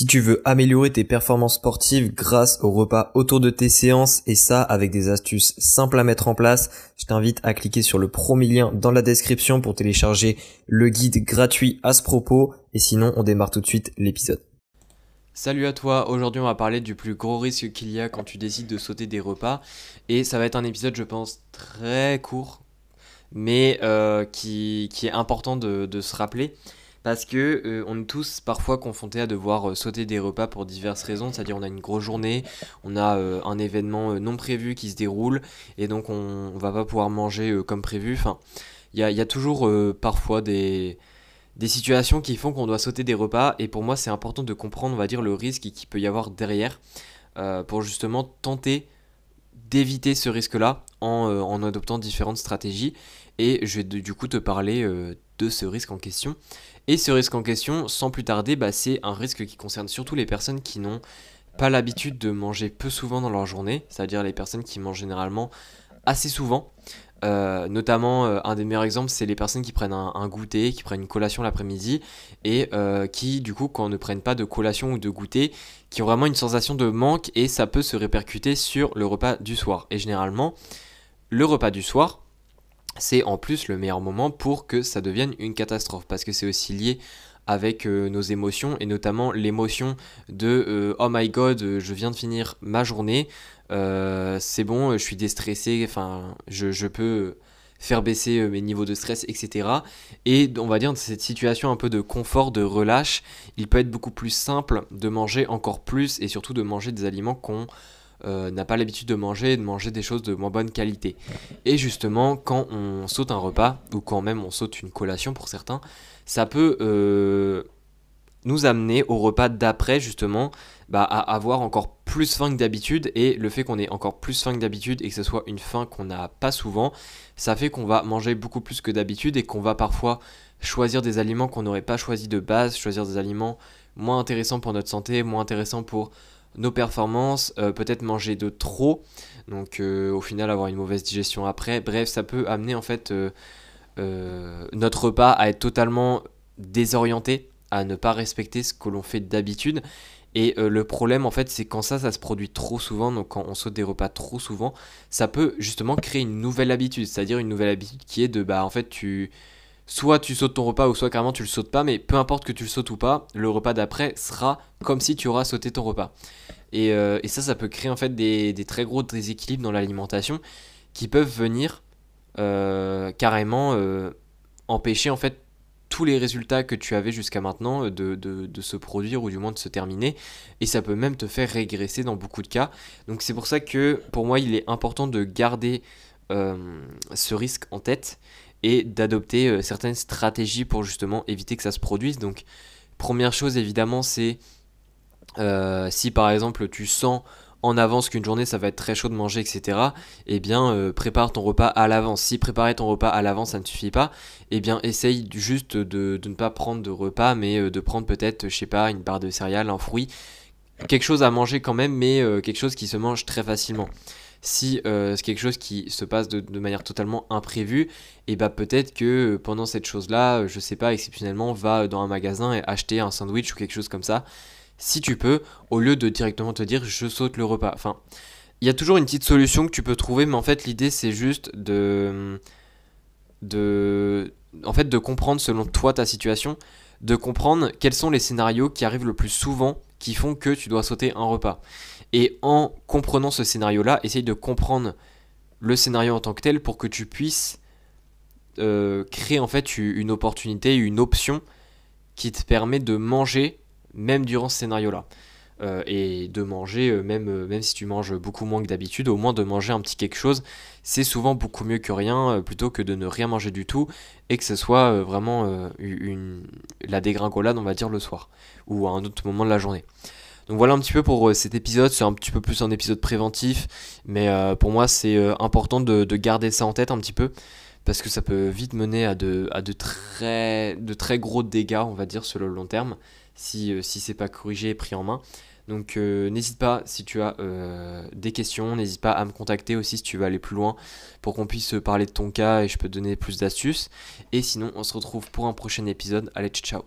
Si tu veux améliorer tes performances sportives grâce au repas autour de tes séances et ça avec des astuces simples à mettre en place, je t'invite à cliquer sur le premier lien dans la description pour télécharger le guide gratuit à ce propos et sinon on démarre tout de suite l'épisode. Salut à toi, aujourd'hui on va parler du plus gros risque qu'il y a quand tu décides de sauter des repas et ça va être un épisode je pense très court mais qui est important de se rappeler parce que on est tous parfois confrontés à devoir sauter des repas pour diverses raisons, c'est-à-dire on a une grosse journée, on a un événement non prévu qui se déroule et donc on va pas pouvoir manger comme prévu, enfin il y a toujours parfois des situations qui font qu'on doit sauter des repas et pour moi c'est important de comprendre on va dire le risque qu'il peut y avoir derrière pour justement tenter d'éviter ce risque là en adoptant différentes stratégies et je vais du coup te parler de ce risque en question et ce risque en question sans plus tarder c'est un risque qui concerne surtout les personnes qui n'ont pas l'habitude de manger peu souvent dans leur journée, c'est à dire les personnes qui mangent généralement assez souvent. Notamment un des meilleurs exemples c'est les personnes qui prennent un goûter, qui prennent une collation l'après-midi et qui du coup quand ne prennent pas de collation ou de goûter qui ont vraiment une sensation de manque et ça peut se répercuter sur le repas du soir et généralement le repas du soir c'est en plus le meilleur moment pour que ça devienne une catastrophe parce que c'est aussi lié avec nos émotions et notamment l'émotion de oh my god je viens de finir ma journée, c'est bon, je suis déstressé, enfin je peux faire baisser mes niveaux de stress, etc. Et on va dire dans cette situation un peu de confort, de relâche, il peut être beaucoup plus simple de manger encore plus et surtout de manger des aliments qu'on n'a pas l'habitude de manger et de manger des choses de moins bonne qualité. Et justement, quand on saute un repas, ou quand même on saute une collation pour certains, ça peut nous amener au repas d'après justement à avoir encore plus faim que d'habitude et le fait qu'on ait encore plus faim que d'habitude et que ce soit une faim qu'on n'a pas souvent, ça fait qu'on va manger beaucoup plus que d'habitude et qu'on va parfois choisir des aliments qu'on n'aurait pas choisi de base, choisir des aliments moins intéressants pour notre santé, moins intéressants pour nos performances, peut-être manger de trop, donc au final avoir une mauvaise digestion après, bref ça peut amener en fait notre repas à être totalement désorienté, à ne pas respecter ce que l'on fait d'habitude et le problème en fait c'est quand ça se produit trop souvent, donc quand on saute des repas trop souvent ça peut justement créer une nouvelle habitude, c'est-à-dire une nouvelle habitude qui est de en fait soit tu sautes ton repas ou soit carrément tu le sautes pas, mais peu importe que tu le sautes ou pas, le repas d'après sera comme si tu auras sauté ton repas. Et ça peut créer en fait des très gros déséquilibres dans l'alimentation qui peuvent venir carrément empêcher en fait tous les résultats que tu avais jusqu'à maintenant de se produire ou du moins de se terminer et ça peut même te faire régresser dans beaucoup de cas. Donc c'est pour ça que pour moi il est important de garder ce risque en tête et d'adopter certaines stratégies pour justement éviter que ça se produise. Donc première chose évidemment c'est si par exemple tu sens en avance qu'une journée ça va être très chaud de manger, etc. Eh bien prépare ton repas à l'avance. Si préparer ton repas à l'avance ça ne suffit pas, eh bien essaye juste de ne pas prendre de repas mais de prendre peut-être, je sais pas, une barre de céréales, un fruit, quelque chose à manger quand même mais quelque chose qui se mange très facilement. Si c'est quelque chose qui se passe de manière totalement imprévue, et peut-être que pendant cette chose-là, je sais pas, exceptionnellement, va dans un magasin et acheter un sandwich ou quelque chose comme ça, si tu peux, au lieu de directement te dire je saute le repas. Enfin, il y a toujours une petite solution que tu peux trouver, mais en fait l'idée c'est juste de comprendre selon toi ta situation, de comprendre quels sont les scénarios qui arrivent le plus souvent qui font que tu dois sauter un repas. Et en comprenant ce scénario-là, essaye de comprendre le scénario en tant que tel pour que tu puisses créer en fait une opportunité, une option qui te permet de manger même durant ce scénario-là. Et de manger, même si tu manges beaucoup moins que d'habitude, au moins de manger un petit quelque chose, c'est souvent beaucoup mieux que rien, plutôt que de ne rien manger du tout, et que ce soit vraiment la dégringolade, on va dire, le soir, ou à un autre moment de la journée. Donc voilà un petit peu pour cet épisode, c'est un petit peu plus un épisode préventif, mais pour moi c'est important de garder ça en tête un petit peu, parce que ça peut vite mener à de très gros dégâts, on va dire, sur le long terme, si c'est pas corrigé et pris en main. Donc n'hésite pas si tu as des questions, n'hésite pas à me contacter aussi si tu veux aller plus loin pour qu'on puisse parler de ton cas et je peux te donner plus d'astuces. Et sinon on se retrouve pour un prochain épisode. Allez, ciao.